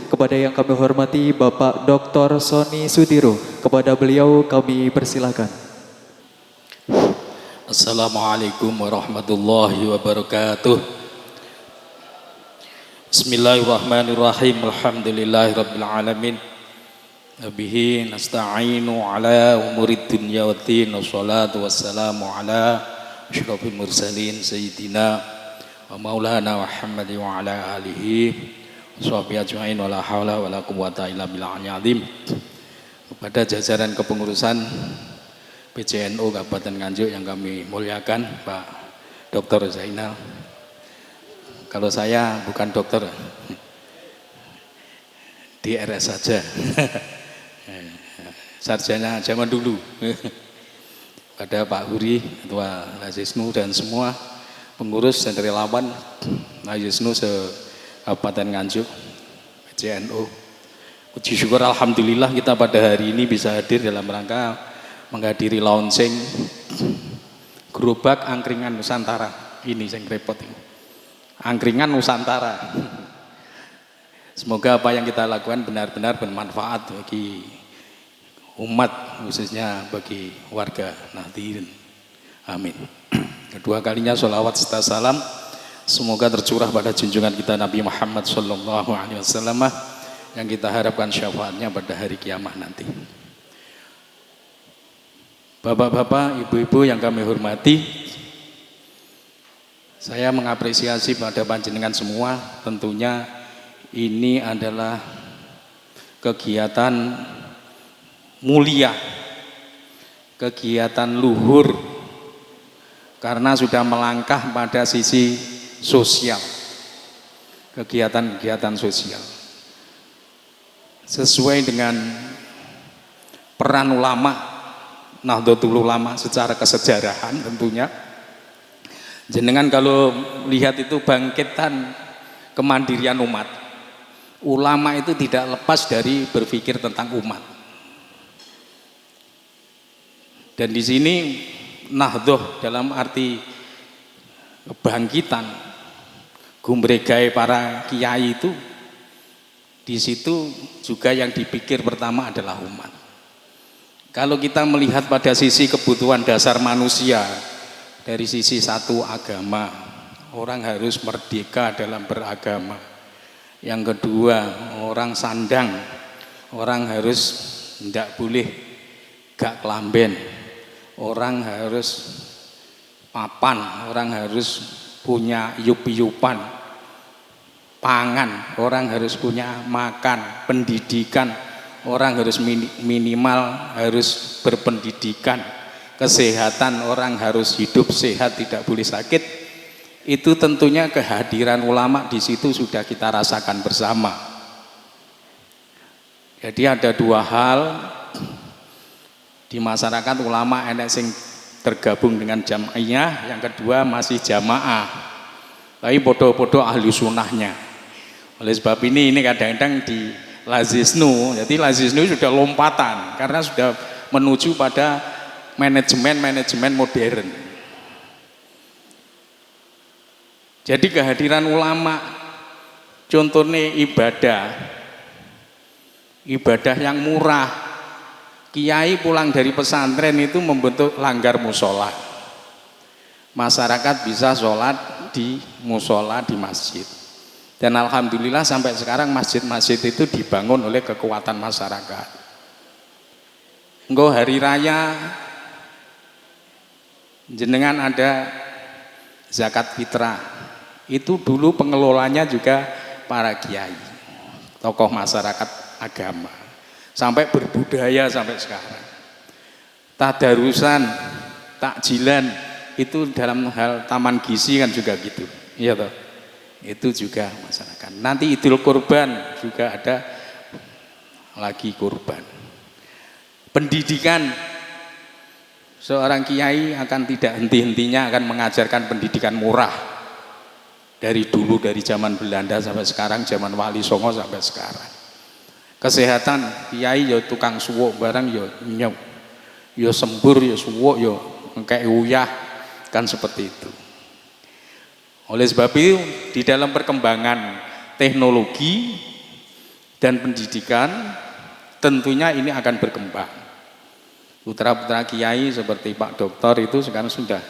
kepada yang kami hormati Bapak Dr. Sony Sudiro. Kepada beliau kami persilakan. Assalamualaikum warahmatullahi wabarakatuh. Bismillahirrahmanirrahim. Alhamdulillahirabbil alamin. Bihi nasta'inu ala umurid dunya waddin. Wassalatu wassalamu ala asyrafil mursalin sayyidina wa maulana Muhammad wa ala alihi washabihi ajmain wala haula wala quwwata illa billahil azim. Kepada jajaran kepengurusan PCNU Kabupaten Nganjuk yang kami muliakan, Pak Dr. Zainal. Kalau saya bukan dokter, DRS saja, sarjana zaman dulu. Pada Pak Huri, Ketua Lazisnu dan semua pengurus dan relawan Lazisnu se-Kabupaten Nganjuk, PCNU. Puji syukur alhamdulillah kita pada hari ini bisa hadir dalam rangka menghadiri launching gerobak angkringan Nusantara. Ini yang repot ini. Angkringan Nusantara. Semoga apa yang kita lakukan benar-benar bermanfaat bagi umat, khususnya bagi warga Nahdien. Amin. Kedua kalinya sholawat serta salam semoga tercurah pada junjungan kita Nabi Muhammad SAW yang kita harapkan syafaatnya pada hari kiamat nanti. Bapak-bapak, ibu-ibu yang kami hormati, saya mengapresiasi pada panjenengan semua. Tentunya ini adalah kegiatan mulia, kegiatan luhur, karena sudah melangkah pada sisi sosial, kegiatan-kegiatan sosial sesuai dengan peran ulama Nahdlatul Ulama secara kesejarahan. Tentunya jenengan kalau lihat itu bangkitan kemandirian umat, ulama itu tidak lepas dari berpikir tentang umat. Dan di sini Nahdlatul dalam arti kebangkitan, gumbregai para kiai itu, di situ juga yang dipikir pertama adalah umat. Kalau kita melihat pada sisi kebutuhan dasar manusia, dari sisi satu agama, orang harus merdeka dalam beragama. Yang kedua, orang sandang, orang harus tidak boleh gak kelamben, orang harus papan, orang harus punya yup-yupan, pangan, orang harus punya makan, pendidikan, orang harus minimal harus berpendidikan, kesehatan, orang harus hidup sehat, tidak boleh sakit. Itu tentunya kehadiran ulama di situ sudah kita rasakan bersama. Jadi ada dua hal di masyarakat, ulama enek sing tergabung dengan jamaah, yang kedua masih jamaah, tapi bodoh-bodoh ahli sunnahnya. Oleh sebab ini kadang-kadang di Lazisnu, jadi Lazisnu sudah lompatan karena sudah menuju pada manajemen modern. Jadi kehadiran ulama, contohnya ibadah yang murah. Kiai pulang dari pesantren itu membentuk langgar musola. Masyarakat bisa sholat di musola, di masjid. Dan alhamdulillah sampai sekarang masjid-masjid itu dibangun oleh kekuatan masyarakat. Engko hari raya jenengan ada zakat fitrah. Itu dulu pengelolanya juga para kiai, tokoh masyarakat agama. Sampai berbudaya sampai sekarang. Tadarusan, takjilan itu dalam hal taman gizi kan juga gitu. Iya toh? Itu juga masyarakat. Nanti Idul Kurban juga ada lagi kurban. Pendidikan, seorang kiai akan tidak henti-hentinya akan mengajarkan pendidikan murah dari dulu, dari zaman Belanda sampai sekarang, zaman Wali Songo sampai sekarang. Kesehatan, kiai ya tukang suwuk barang ya nyok, ya sembur ya suwuk ya engkek uyah, kan seperti itu. Oleh sebab itu di dalam perkembangan teknologi dan pendidikan, tentunya ini akan berkembang. Putra-putra kiai seperti Pak Doktor itu sekarang sudah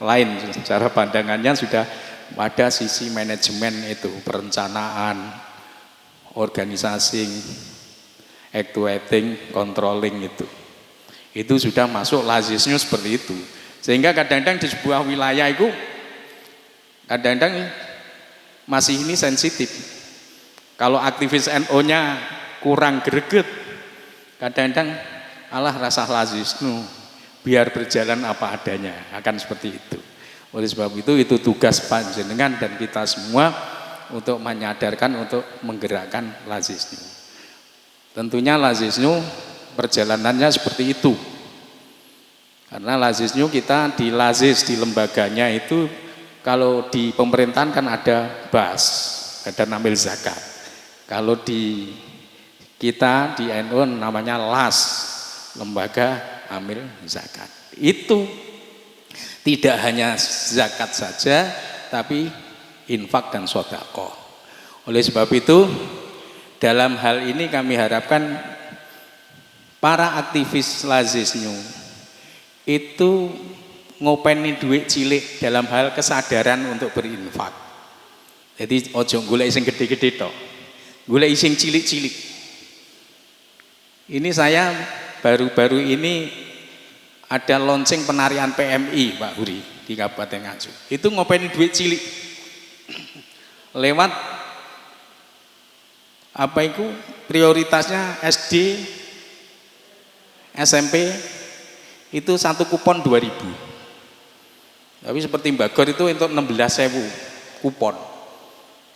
lain, secara pandangannya sudah pada sisi manajemen itu, perencanaan, organisasi, actuating, controlling itu sudah masuk lazisnya seperti itu. Sehingga kadang-kadang di sebuah wilayah itu kadang-kadang masih ini sensitif. Kalau aktivis NO-nya kurang greget, kadang-kadang Allah rasa lazisnu, biar berjalan apa adanya, akan seperti itu. Oleh sebab itu tugas panjenengan dan kita semua untuk menyadarkan, untuk menggerakkan lazisnu. Tentunya lazisnu perjalanannya seperti itu. Karena lazisnu kita di lazis, di lembaganya itu, kalau di pemerintahan kan ada BAS, ada namil zakat. Kalau di kita di NU namanya LAS, lembaga amil zakat. Itu tidak hanya zakat saja, tapi infak dan sodako. Oleh sebab itu, dalam hal ini kami harapkan para aktivis lazisnu itu ngopeni duit cilik dalam hal kesadaran untuk berinfak. Jadi ojo golek sing gede-gede tok, golek sing cilik-cilik. Ini saya baru-baru ini ada launching penarian PMI Pak Huri di Kabupaten Nganjuk. Itu ngopeni duit cilik lewat apa itu, prioritasnya SD, SMP, itu satu kupon 2.000. Tapi seperti Mbagor itu untuk 16.000 kupon.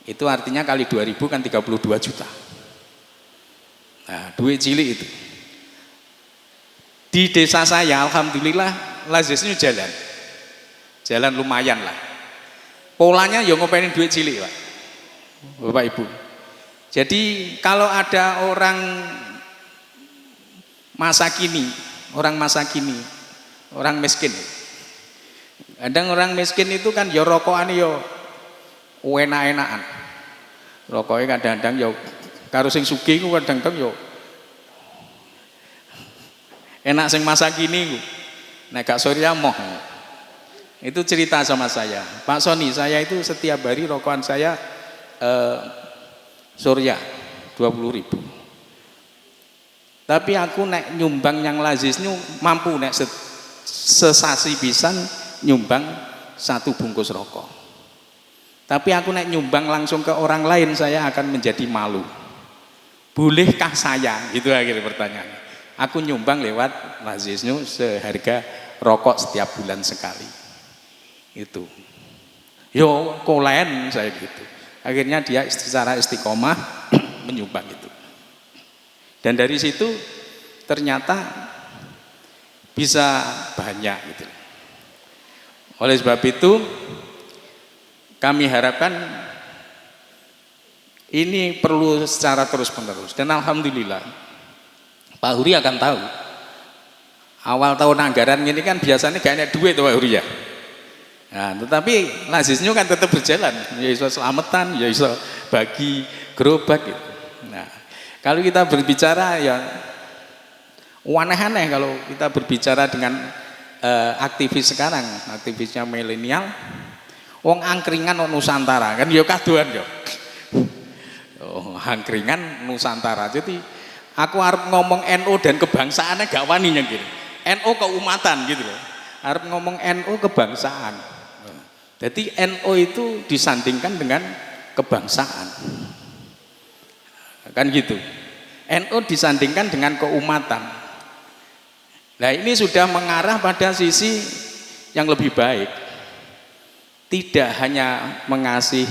Itu artinya kali 2.000 kan 32 juta. Nah, duit cilik itu. Di desa saya alhamdulillah lazisnya jalan. Jalan lumayan lah. Polanya ya ngopenin duit cilik, Pak. Bapak Ibu. Jadi kalau ada orang masa kini, orang miskin. Kadang orang miskin itu kan ya rokokan ya enak-enakan. Rokoknya kadang-kadang ya karo sing sugih ku kadang-kadang ya enak sing masa kini ku. Nek gak Surya moh. Itu cerita sama saya. Pak Soni, saya itu setiap hari rokokan saya Surya 20.000. Tapi aku nek nyumbang yang lazisnya mampu nek sesasi pisan nyumbang 1 bungkus rokok. Tapi aku nek nyumbang langsung ke orang lain saya akan menjadi malu. Bolehkah saya? Itu akhirnya pertanyaannya. Aku nyumbang lewat lazisnya seharga rokok setiap bulan sekali. Itu. Yo kolen saya gitu. Akhirnya dia secara istiqomah menyumbang itu. Dan dari situ ternyata bisa banyak gitu. Oleh sebab itu kami harapkan ini perlu secara terus-menerus. Dan alhamdulillah Pak Huri akan tahu. Awal tahun anggaran ini kan biasanya gak ada duit Pak Huri ya. Nah, tetapi lazisnya kan tetap berjalan. Ya iso selamatan, ya iso bagi gerobak gitu. Nah, kalau kita berbicara ya aneh-aneh kalau kita berbicara dengan aktivis sekarang, aktivisnya milenial, wong angkringan Nusantara kan ya kaduan ya. Oh, angkringan Nusantara. Jadi aku harus ngomong NU dan kebangsaannya gak wani yang gini. NU keumatan gitu loh. Harus ngomong NU kebangsaan. Jadi NU itu disandingkan dengan kebangsaan. Kan gitu. NU disandingkan dengan keumatan. Nah, ini sudah mengarah pada sisi yang lebih baik. Tidak hanya mengasih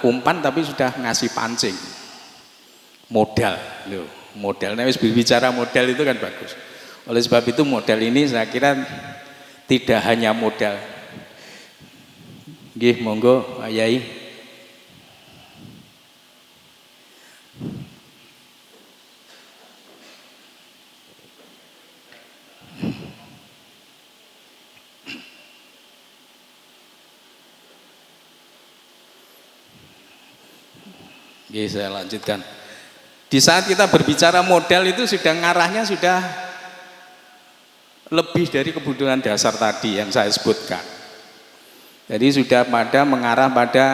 umpan tapi sudah ngasih pancing. Modal loh, modal. Nah, berbicara modal itu kan bagus. Oleh sebab itu modal ini saya kira tidak hanya modal. Nggih, monggo Pak Yai. Oke, saya lanjutkan. Di saat kita berbicara modal itu sudah ngarahnya sudah lebih dari kebutuhan dasar tadi yang saya sebutkan. Jadi sudah mengarah pada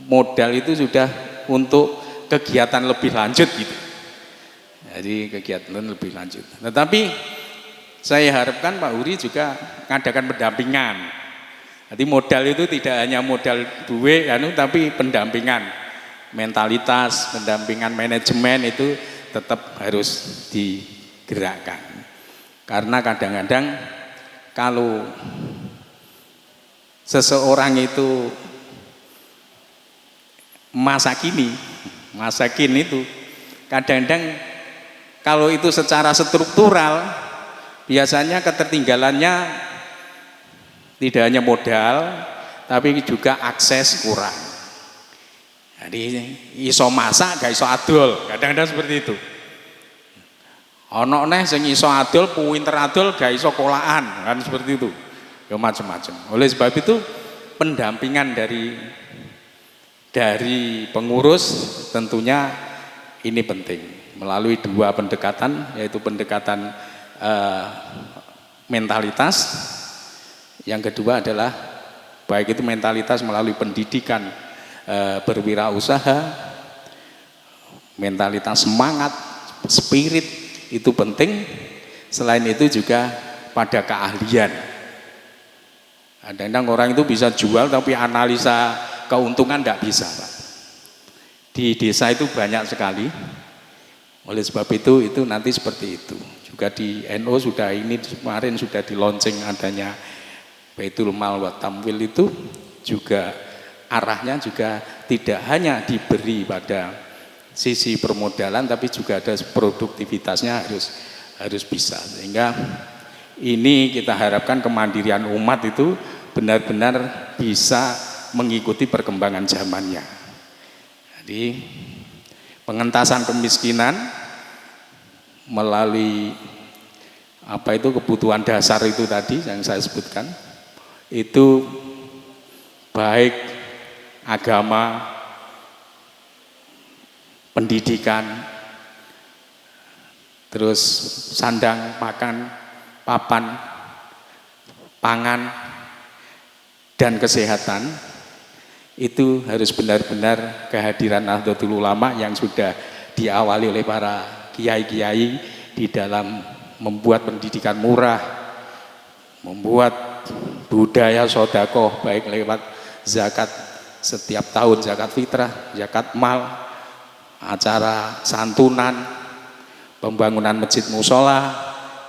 modal itu sudah untuk kegiatan lebih lanjut gitu. Jadi kegiatan lebih lanjut. Tetapi saya harapkan Pak Huri juga mengadakan pendampingan. Jadi modal itu tidak hanya modal duit, tapi pendampingan mentalitas, pendampingan manajemen itu tetap harus digerakkan. Karena kadang-kadang kalau seseorang itu masa kini itu kadang-kadang kalau itu secara struktural biasanya ketertinggalannya tidak hanya modal tapi juga akses kurang. Jadi iso masak gak iso adol, kadang-kadang seperti itu. Ono neh sing iso adol, pinter adol gak iso kolaan, kan seperti itu. Ya macam-macam. Oleh sebab itu pendampingan dari pengurus tentunya ini penting melalui dua pendekatan, yaitu pendekatan mentalitas, yang kedua adalah baik itu mentalitas melalui pendidikan berwirausaha, mentalitas semangat, spirit itu penting. Selain itu juga pada keahlian. Kadang-kadang orang itu bisa jual tapi analisa keuntungan tidak bisa, Pak. Di desa itu banyak sekali. Oleh sebab itu nanti seperti itu. Juga di NU sudah kemarin sudah di launching adanya Baitul Mal wa Tamwil itu juga arahnya juga tidak hanya diberi pada sisi permodalan tapi juga ada produktivitasnya harus bisa. Sehingga ini kita harapkan kemandirian umat itu benar-benar bisa mengikuti perkembangan zamannya. Jadi pengentasan kemiskinan melalui kebutuhan dasar itu tadi yang saya sebutkan, itu baik agama, pendidikan, terus sandang, makan, papan, pangan, dan kesehatan, itu harus benar-benar kehadiran Nahdlatul Ulama yang sudah diawali oleh para kiai-kiai di dalam membuat pendidikan murah, membuat budaya sedekah baik lewat zakat setiap tahun, zakat fitrah, zakat mal, acara santunan, pembangunan masjid musola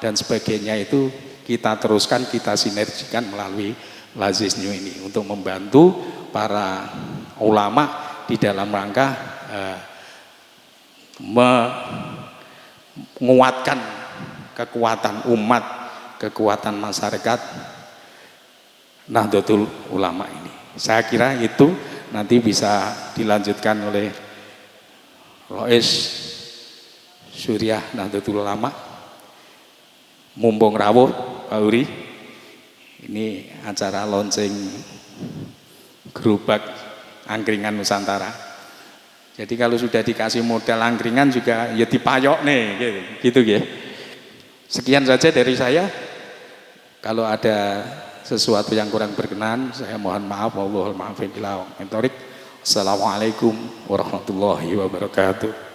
dan sebagainya, itu kita teruskan, kita sinergikan melalui Lazis New ini untuk membantu para ulama di dalam rangka menguatkan kekuatan umat, kekuatan masyarakat Nahdlatul Ulama ini. Saya kira itu nanti bisa dilanjutkan oleh Rois Suriah Nahdlatul Ulama. Mumpung rawuh Pak Uri, ini acara launching gerobak angkringan Nusantara. Jadi kalau sudah dikasih modal angkringan juga ya dipayok nih gitu ya. Sekian saja dari saya. Kalau ada sesuatu yang kurang berkenan, saya mohon maaf. Wallahul muwaffiq ila aqwamit thoriq. Assalamualaikum warahmatullahi wabarakatuh.